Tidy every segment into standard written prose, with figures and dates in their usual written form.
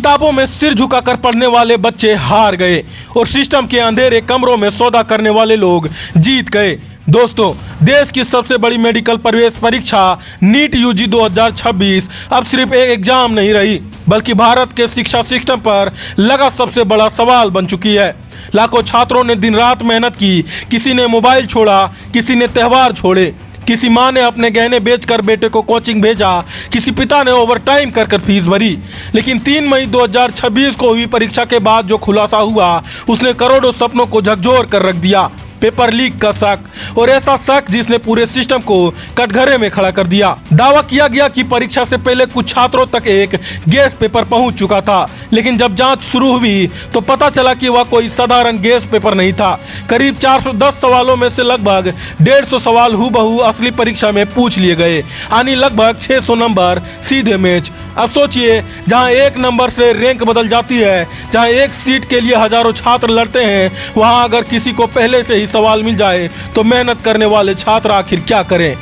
किताबों में सिर झुकाकर पढ़ने वाले बच्चे हार गए और सिस्टम के अंधेरे कमरों में सौदा करने वाले लोग जीत गए। दोस्तों, देश की सबसे बड़ी मेडिकल प्रवेश परीक्षा नीट यूजी 2026 अब सिर्फ एक एग्जाम नहीं रही, बल्कि भारत के शिक्षा सिस्टम पर लगा सबसे बड़ा सवाल बन चुकी है। लाखों छात्रों ने दिन रात मेहनत की, किसी ने मोबाइल छोड़ा, किसी ने त्यौहार छोड़े, किसी माँ ने अपने गहने बेचकर बेटे को कोचिंग भेजा, किसी पिता ने ओवरटाइम कर फीस भरी। लेकिन 3 मई 2026 को हुई परीक्षा के बाद जो खुलासा हुआ, उसने करोड़ों सपनों को झकझोर कर रख दिया। पेपर लीक का शक, और ऐसा शक जिसने पूरे सिस्टम को कटघरे में खड़ा कर दिया। दावा किया गया कि परीक्षा से पहले कुछ छात्रों तक एक गैस पेपर पहुंच चुका था, लेकिन जब जांच शुरू हुई तो पता चला कि वह कोई साधारण गैस पेपर नहीं था। करीब 410 सवालों में से लगभग 150 सवाल हूबहू असली परीक्षा में पूछ लिए गए, यानी लगभग 600 नंबर सीधे मैच। अब सोचिए, जहां एक नंबर से रैंक बदल जाती है, जहां एक सीट के लिए हजारों छात्र लड़ते हैं, वहां अगर किसी को पहले से ही सवाल मिल जाए तो मेहनत करने वाले छात्र आखिर क्या करें।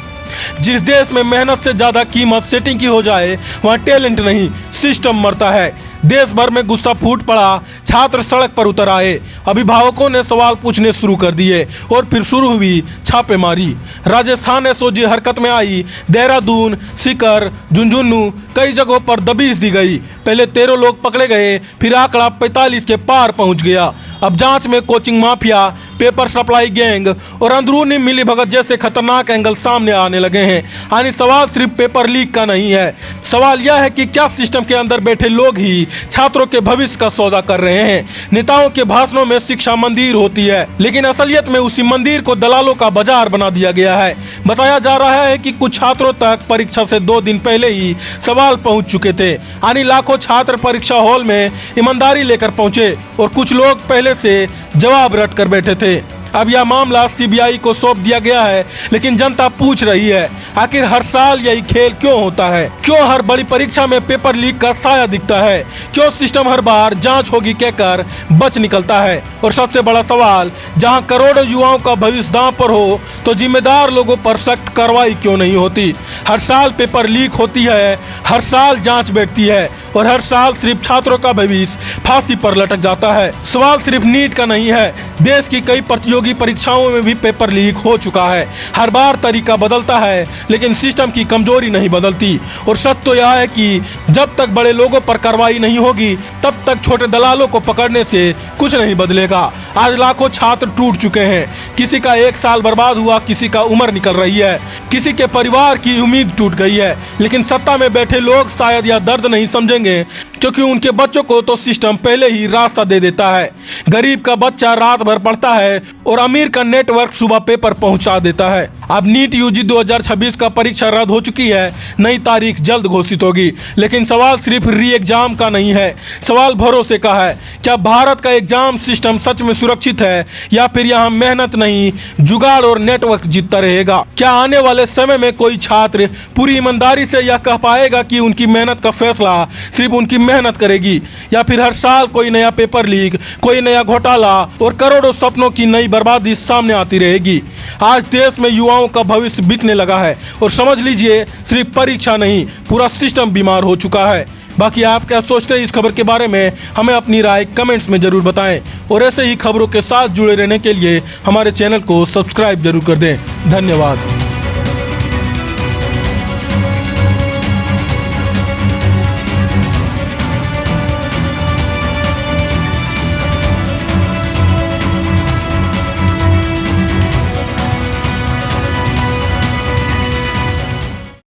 जिस देश में मेहनत से ज्यादा कीमत सेटिंग की हो जाए, वहां टैलेंट नहीं सिस्टम मरता है। देश भर में गुस्सा फूट पड़ा, छात्र सड़क पर उतर आए, अभिभावकों ने सवाल पूछने शुरू कर दिए और फिर शुरू हुई छापेमारी। राजस्थान एसओजी हरकत में आई, देहरादून, सीकर, झुंझुनू कई जगहों पर दबिश दी गई। पहले 13 लोग पकड़े गए, फिर आंकड़ा 45 के पार पहुंच गया। अब जांच में coaching mafia, paper supply gang और अंदरूनी मिलीभगत जैसे खतरनाक एंगल सामने आने लगे हैं। यानी सवाल सिर्फ पेपर लीक का नहीं है, सवाल यह है कि क्या सिस्टम के अंदर बैठे लोग ही छात्रों के भविष्य का सौदा कर रहे हैं। नेताओं के भाषणों में शिक्षा मंदिर होती है, लेकिन असलियत में उसी मंदिर को दलालों का बाजार बना दिया गया है। बताया जा रहा है कि कुछ छात्रों तक परीक्षा से 2 दिन पहले ही सवाल पहुंच चुके थे, यानी लाखों छात्र परीक्षा हॉल में ईमानदारी लेकर पहुंचे और कुछ लोग पहले से जवाब रट कर बैठे थे। अब यह मामला सीबीआई को सौंप दिया गया है, लेकिन जनता पूछ रही है, आखिर हर साल यही खेल क्यों होता है? क्यों हर बड़ी परीक्षा में पेपर लीक का साया दिखता है? क्यों सिस्टम हर बार जांच होगी कहकर बच निकलता है? और सबसे बड़ा सवाल, जहां करोड़ों युवाओं का भविष्य दांव पर हो, तो जिम्मेदार लोगों पर सख्त कार्रवाई क्यों नहीं होती? हर साल पेपर लीक होती है, हर साल जांच बैठती है और हर साल सिर्फ छात्रों का भविष्य फांसी पर लटक जाता है। सवाल सिर्फ नीट का नहीं है, देश की कई प्रतियोगी परीक्षाओं में भी पेपर लीक हो चुका है। हर बार तरीका बदलता है, लेकिन सिस्टम की कमजोरी नहीं बदलती। और सच तो यह है कि जब तक बड़े लोगों पर कार्रवाई नहीं होगी, तब तक छोटे दलालों को पकड़ने से कुछ नहीं बदलेगा। आज लाखों छात्र टूट चुके हैं, किसी का 1 साल बर्बाद हुआ, किसी का उम्र निकल रही है, किसी के परिवार की उम्मीद टूट गई है। लेकिन सत्ता में बैठे लोग शायद यह दर्द नहीं समझेंगे, क्योंकि उनके बच्चों को तो सिस्टम पहले ही रास्ता दे देता है। गरीब का बच्चा रात भर पढ़ता है और अमीर का नेटवर्क सुबह पेपर पहुंचा देता है। अब नीट यूजी 2026 का परीक्षा रद्द हो चुकी है, नई तारीख जल्द घोषित होगी। लेकिन सवाल सिर्फ री एग्जाम का नहीं है, सवाल भरोसे का है। क्या भारत का एग्जाम सिस्टम सच में सुरक्षित है, या फिर यहाँ मेहनत नहीं, जुगाड़ और नेटवर्क जीतता रहेगा? क्या आने वाले समय में कोई छात्र पूरी ईमानदारी से यह कह पाएगा कि उनकी मेहनत का फैसला सिर्फ उनकी मेहनत करेगी, या फिर हर साल कोई नया पेपर लीक, कोई नया घोटाला और करोड़ों सपनों की नई बर्बादी सामने आती रहेगी? आज देश में युवाओं का भविष्य बिकने लगा है, और समझ लीजिए सिर्फ परीक्षा नहीं, पूरा सिस्टम बीमार हो चुका है। बाकी आप क्या सोचते हैं इस खबर के बारे में? हमें अपनी राय कमेंट्स में जरूर बताएं, और ऐसे ही खबरों के साथ जुड़े रहने के लिए हमारे चैनल को सब्सक्राइब जरूर कर दें। धन्यवाद।